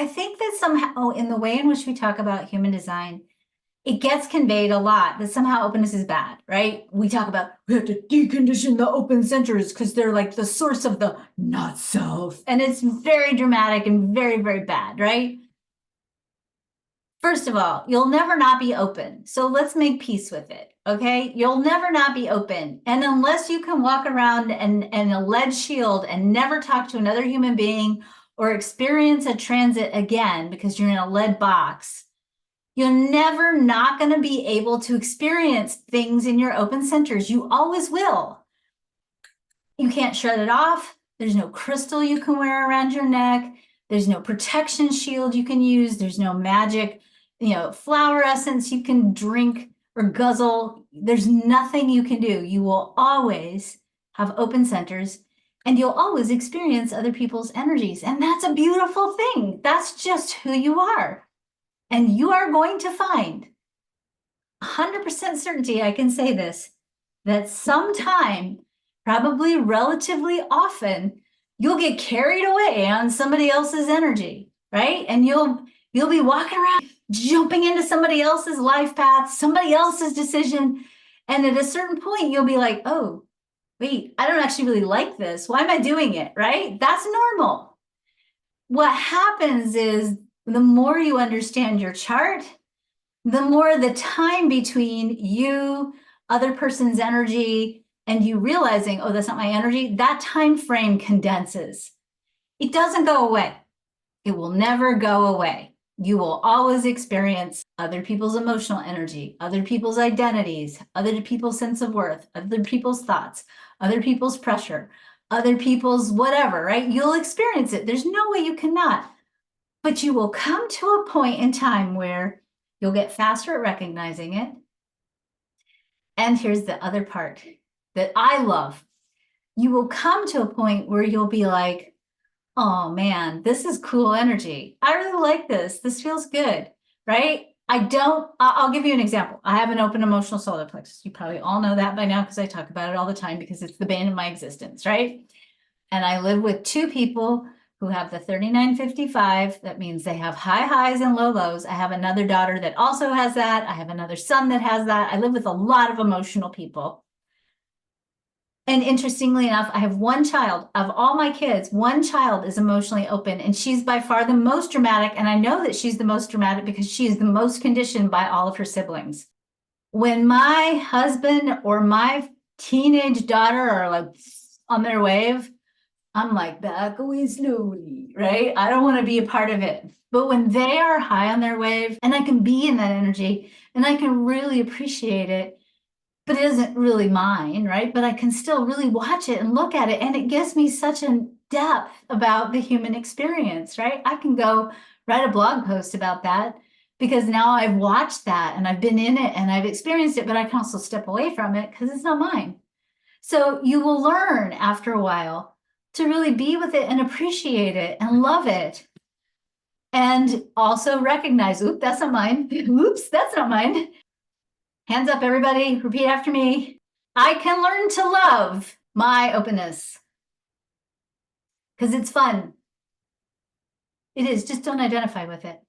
I think that somehow in the way in which we talk about human design, it gets conveyed a lot that somehow openness is bad, right? We talk about we have to decondition the open centers because they're like the source of the not self. And it's very dramatic and very, very bad, right? First of all, you'll never not be open. So let's make peace with it. Okay. You'll never not be open. And unless you can walk around and a lead shield and never talk to another human being or experience a transit again because you're in a lead box, you're never not going to be able to experience things in your open centers. You always will. You can't shut it off. There's no crystal you can wear around your neck. There's no protection shield you can use. There's no magic, flower essence you can drink or guzzle. There's nothing you can do. You will always have open centers and you'll always experience other people's energies. And that's a beautiful thing. That's just who you are. And you are going to find 100% certainty, I can say this, that sometime, probably relatively often, you'll get carried away on somebody else's energy, right? And you'll be walking around, jumping into somebody else's life path, somebody else's decision. And at a certain point, you'll be like, oh, wait, I don't actually really like this. Why am I doing it, right? That's normal. What happens is the more you understand your chart, the more the time between you, other person's energy, and you realizing, oh, that's not my energy, that time frame condenses. It doesn't go away. It will never go away. You will always experience other people's emotional energy, other people's identities, other people's sense of worth, other people's thoughts, other people's pressure, other people's whatever, right? You'll experience it. There's no way you cannot. But you will come to a point in time where you'll get faster at recognizing it. And here's the other part that I love. You will come to a point where you'll be like, oh man, this is cool energy. I really like this. This feels good, right? I'll give you an example. I have an open emotional solar plexus. You probably all know that by now because I talk about it all the time because it's the bane of my existence, right? And I live with two people who have the 3955. That means they have high highs and low lows. I have another daughter that also has that. I have another son that has that. I live with a lot of emotional people. And interestingly enough, I have one child of all my kids, one child is emotionally open, and she's by far the most dramatic. And I know that she's the most dramatic because she is the most conditioned by all of her siblings. When my husband or my teenage daughter are like on their wave, I'm like, back away slowly, right? I don't want to be a part of it. But when they are high on their wave and I can be in that energy and I can really appreciate it, but it isn't really mine, right? But I can still really watch it and look at it. And it gives me such a depth about the human experience, right? I can go write a blog post about that because now I've watched that and I've been in it and I've experienced it, but I can also step away from it because it's not mine. So you will learn after a while to really be with it and appreciate it and love it. And also recognize, oops, that's not mine. Oops, that's not mine. Hands up, everybody. Repeat after me. I can learn to love my openness because it's fun. It is. Just don't identify with it.